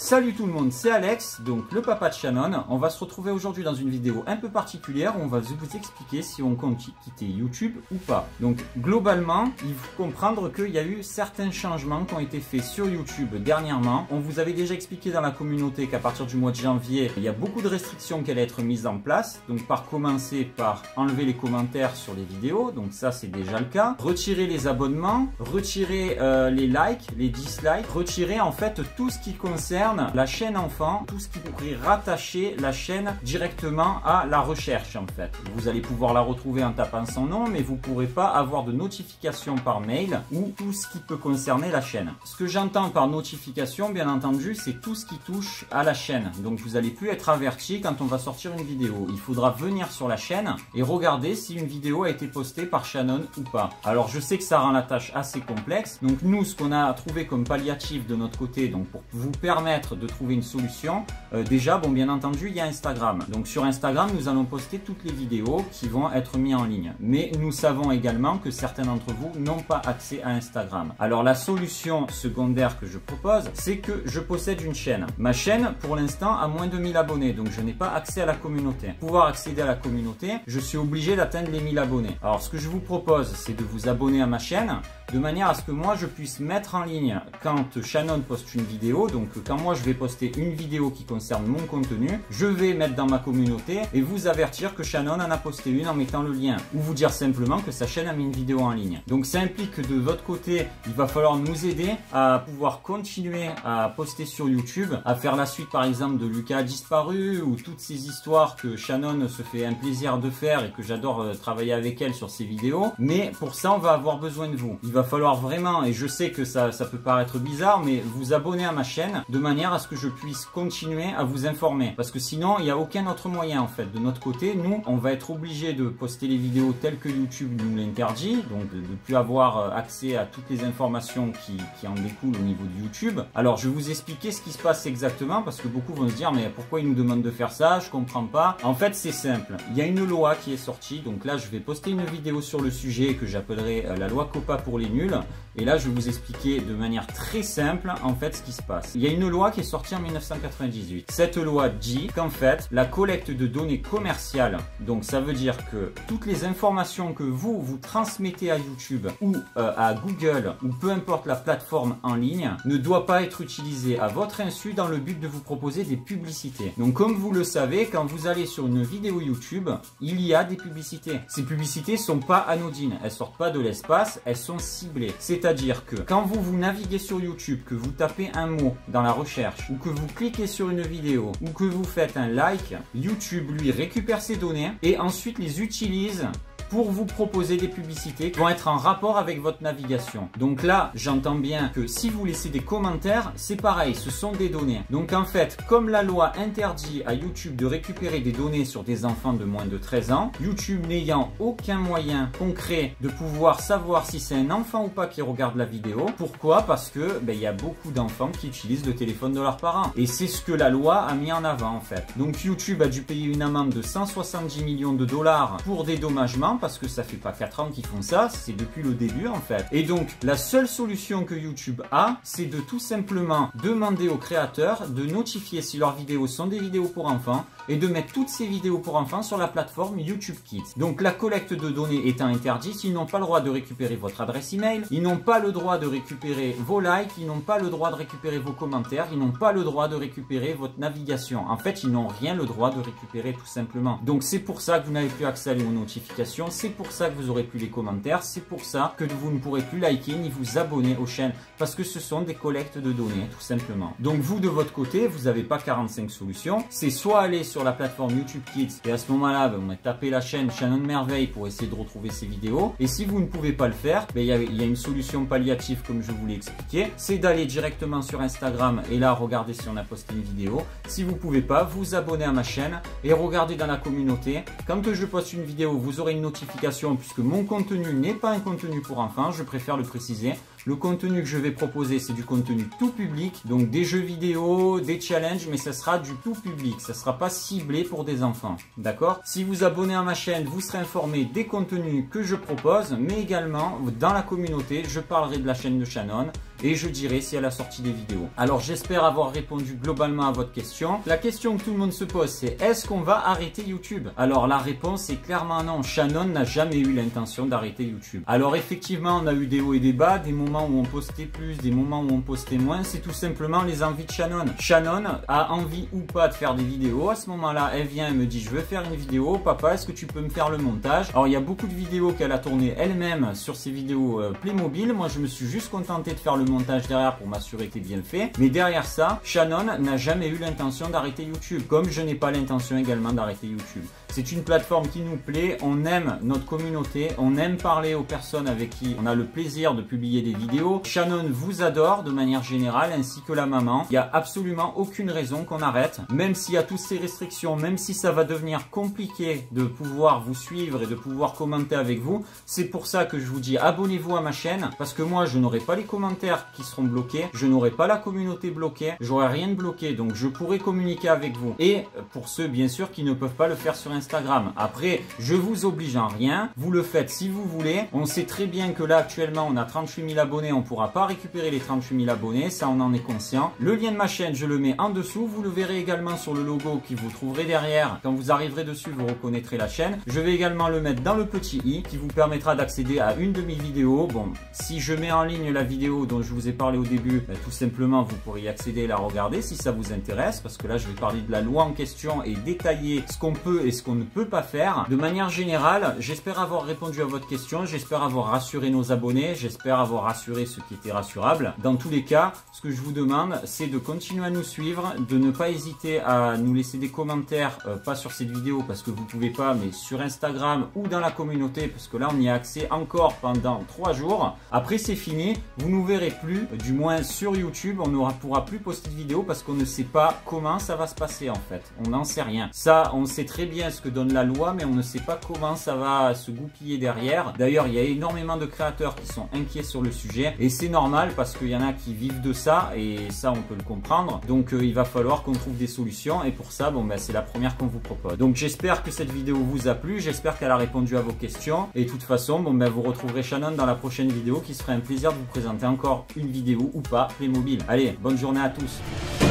Salut tout le monde, c'est Alex, donc le papa de Shannon. On va se retrouver aujourd'hui dans une vidéo un peu particulière où on va vous expliquer si on compte quitter YouTube ou pas. Donc globalement, il faut comprendre qu'il y a eu certains changements qui ont été faits sur YouTube dernièrement. On vous avait déjà expliqué dans la communauté qu'à partir du mois de janvier, il y a beaucoup de restrictions qui allaient être mises en place. Donc par commencer par enlever les commentaires sur les vidéos, donc ça c'est déjà le cas. Retirer les abonnements, retirer les likes, les dislikes, retirer en fait tout ce qui concerne la chaîne enfant, tout ce qui pourrait rattacher la chaîne directement à la recherche en fait. Vous allez pouvoir la retrouver en tapant son nom, mais vous ne pourrez pas avoir de notification par mail ou tout ce qui peut concerner la chaîne. Ce que j'entends par notification, bien entendu, c'est tout ce qui touche à la chaîne. Donc vous n'allez plus être averti quand on va sortir une vidéo. Il faudra venir sur la chaîne et regarder si une vidéo a été postée par Shannon ou pas. Alors je sais que ça rend la tâche assez complexe. Donc nous, ce qu'on a trouvé comme palliatif de notre côté, donc pour vous permettre de trouver une solution, déjà, bon, bien entendu, il y a Instagram. Donc sur Instagram, nous allons poster toutes les vidéos qui vont être mises en ligne. Mais nous savons également que certains d'entre vous n'ont pas accès à Instagram. Alors la solution secondaire que je propose, c'est que je possède une chaîne. Ma chaîne, pour l'instant, a moins de 1000 abonnés, donc je n'ai pas accès à la communauté. Pour pouvoir accéder à la communauté, je suis obligé d'atteindre les 1000 abonnés. Alors ce que je vous propose, c'est de vous abonner à ma chaîne, de manière à ce que moi, je puisse mettre en ligne quand Shannon poste une vidéo, donc quand moi je vais poster une vidéo qui concerne mon contenu, je vais mettre dans ma communauté et vous avertir que Shannon en a posté une en mettant le lien, ou vous dire simplement que sa chaîne a mis une vidéo en ligne. Donc ça implique que de votre côté, il va falloir nous aider à pouvoir continuer à poster sur YouTube, à faire la suite par exemple de Lucas a disparu, ou toutes ces histoires que Shannon se fait un plaisir de faire et que j'adore travailler avec elle sur ces vidéos. Mais pour ça, on va avoir besoin de vous. Il va falloir vraiment, et je sais que ça peut paraître bizarre, mais vous abonner à ma chaîne de manière à ce que je puisse continuer à vous informer, parce que sinon il n'y a aucun autre moyen en fait. De notre côté, nous on va être obligé de poster les vidéos telles que YouTube nous l'interdit, donc de ne plus avoir accès à toutes les informations qui en découlent au niveau de YouTube. Alors je vais vous expliquer ce qui se passe exactement, parce que beaucoup vont se dire mais pourquoi ils nous demandent de faire ça, je comprends pas. En fait c'est simple, il y a une loi qui est sortie, donc là je vais poster une vidéo sur le sujet que j'appellerai la loi COPPA pour les nuls, et là je vais vous expliquer de manière très simple en fait ce qui se passe. Il y a une loi qui est sortie en 1998. Cette loi dit qu'en fait, la collecte de données commerciales, donc ça veut dire que toutes les informations que vous transmettez à YouTube ou à Google ou peu importe la plateforme en ligne ne doit pas être utilisée à votre insu dans le but de vous proposer des publicités. Donc comme vous le savez, quand vous allez sur une vidéo YouTube, il y a des publicités. Ces publicités sont pas anodines, elles sortent pas de l'espace, elles sont ciblées. C'est-à-dire que quand vous naviguez sur YouTube, que vous tapez un mot dans la recherche ou que vous cliquez sur une vidéo ou que vous faites un like, YouTube lui récupère ces données et ensuite les utilise pour vous proposer des publicités qui vont être en rapport avec votre navigation. Donc là, j'entends bien que si vous laissez des commentaires, c'est pareil, ce sont des données. Donc en fait, comme la loi interdit à YouTube de récupérer des données sur des enfants de moins de 13 ans, YouTube n'ayant aucun moyen concret de pouvoir savoir si c'est un enfant ou pas qui regarde la vidéo. Pourquoi? Parce que il y a beaucoup d'enfants qui utilisent le téléphone de leurs parents. Et c'est ce que la loi a mis en avant en fait. Donc YouTube a dû payer une amende de 170 millions de dollars pour dédommagement, parce que ça fait pas 4 ans qu'ils font ça, c'est depuis le début en fait. Et donc la seule solution que YouTube a, c'est de tout simplement demander aux créateurs de notifier si leurs vidéos sont des vidéos pour enfants et de mettre toutes ces vidéos pour enfants sur la plateforme YouTube Kids. Donc la collecte de données étant interdite, ils n'ont pas le droit de récupérer votre adresse email, ils n'ont pas le droit de récupérer vos likes, ils n'ont pas le droit de récupérer vos commentaires, ils n'ont pas le droit de récupérer votre navigation. En fait, ils n'ont rien le droit de récupérer tout simplement. Donc c'est pour ça que vous n'avez plus accès aux notifications, c'est pour ça que vous aurez plus les commentaires, c'est pour ça que vous ne pourrez plus liker ni vous abonner aux chaînes, parce que ce sont des collectes de données tout simplement. Donc vous de votre côté, vous n'avez pas 45 solutions, c'est soit aller sur la plateforme YouTube Kids et à ce moment-là, vous tapez la chaîne Shannon Merveille pour essayer de retrouver ces vidéos, et si vous ne pouvez pas le faire, il y a une solution palliative comme je vous l'ai expliqué, c'est d'aller directement sur Instagram et là regarder si on a posté une vidéo. Si vous ne pouvez pas, vous abonner à ma chaîne et regardez dans la communauté. Quand je poste une vidéo, vous aurez une notification, puisque mon contenu n'est pas un contenu pour enfants, je préfère le préciser. Le contenu que je vais proposer, c'est du contenu tout public, donc des jeux vidéo, des challenges, mais ça sera du tout public, ça ne sera pas ciblé pour des enfants, d'accord? Si vous abonnez à ma chaîne, vous serez informé des contenus que je propose, mais également dans la communauté, je parlerai de la chaîne de Shannon, et je dirai si elle a sorti des vidéos. Alors j'espère avoir répondu globalement à votre question. La question que tout le monde se pose, c'est est-ce qu'on va arrêter YouTube? Alors la réponse est clairement non. Shannon n'a jamais eu l'intention d'arrêter YouTube. Alors effectivement, on a eu des hauts et des bas, des moments où on postait plus, des moments où on postait moins. C'est tout simplement les envies de Shannon. Shannon a envie ou pas de faire des vidéos. À ce moment-là, elle vient et me dit je veux faire une vidéo. Papa, est-ce que tu peux me faire le montage? Alors il y a beaucoup de vidéos qu'elle a tournées elle-même sur ses vidéos Playmobil. Moi je me suis juste contenté de faire le montage derrière pour m'assurer que c'est bien fait. Mais derrière ça, Shannon n'a jamais eu l'intention d'arrêter YouTube. Comme je n'ai pas l'intention également d'arrêter YouTube. C'est une plateforme qui nous plaît, on aime notre communauté, on aime parler aux personnes avec qui on a le plaisir de publier des vidéos. Shannon vous adore de manière générale, ainsi que la maman. Il n'y a absolument aucune raison qu'on arrête, même s'il y a toutes ces restrictions, même si ça va devenir compliqué de pouvoir vous suivre et de pouvoir commenter avec vous. C'est pour ça que je vous dis abonnez-vous à ma chaîne, parce que moi je n'aurai pas les commentaires qui seront bloqués, je n'aurai pas la communauté bloquée, j'aurai rien de bloqué, donc je pourrai communiquer avec vous. Et pour ceux bien sûr qui ne peuvent pas le faire sur Instagram. Après, je vous oblige en rien, vous le faites si vous voulez. On sait très bien que là actuellement on a 38 000 abonnés, on ne pourra pas récupérer les 38 000 abonnés, ça on en est conscient. Le lien de ma chaîne, je le mets en dessous, vous le verrez également sur le logo qui vous trouverez derrière. Quand vous arriverez dessus, vous reconnaîtrez la chaîne. Je vais également le mettre dans le petit i qui vous permettra d'accéder à une de mes vidéos. Bon, si je mets en ligne la vidéo dont je vous ai parlé au début, tout simplement vous pourrez y accéder et la regarder si ça vous intéresse, parce que là je vais parler de la loi en question et détailler ce qu'on peut et ce qu'on ne peut pas faire. De manière générale, j'espère avoir répondu à votre question, j'espère avoir rassuré nos abonnés, j'espère avoir rassuré ceux qui étaient rassurables. Dans tous les cas, ce que je vous demande, c'est de continuer à nous suivre, de ne pas hésiter à nous laisser des commentaires, pas sur cette vidéo parce que vous pouvez pas, mais sur Instagram ou dans la communauté, parce que là on y a accès encore pendant 3 jours. Après c'est fini, vous nous verrez plus, du moins sur YouTube, on ne pourra plus poster de vidéo parce qu'on ne sait pas comment ça va se passer en fait. On n'en sait rien. Ça, on sait très bien ce que donne la loi, mais on ne sait pas comment ça va se goupiller derrière. D'ailleurs, il y a énormément de créateurs qui sont inquiets sur le sujet et c'est normal parce qu'il y en a qui vivent de ça et ça, on peut le comprendre. Donc, il va falloir qu'on trouve des solutions et pour ça, bon, ben, c'est la première qu'on vous propose. Donc, j'espère que cette vidéo vous a plu. J'espère qu'elle a répondu à vos questions et de toute façon, bon, ben, vous retrouverez Shannon dans la prochaine vidéo qui se fera un plaisir de vous présenter encore une vidéo ou pas Playmobil. Allez, bonne journée à tous.